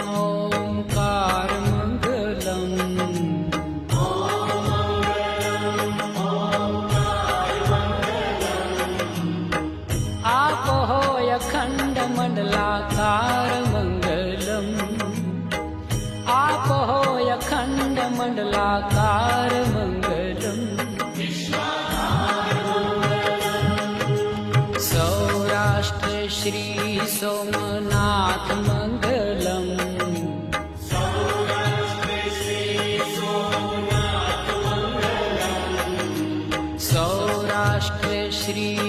ઓમકાર મંગલમ. આપો અખંડ મંડલાકાર મંગલમ. આપો અખંડ મંડલાકાર મંગલમ. સૌરાષ્ટ્ર શ્રી સોમનાથ મંગલમ. સૌરાષ્ટ્ર શ્રી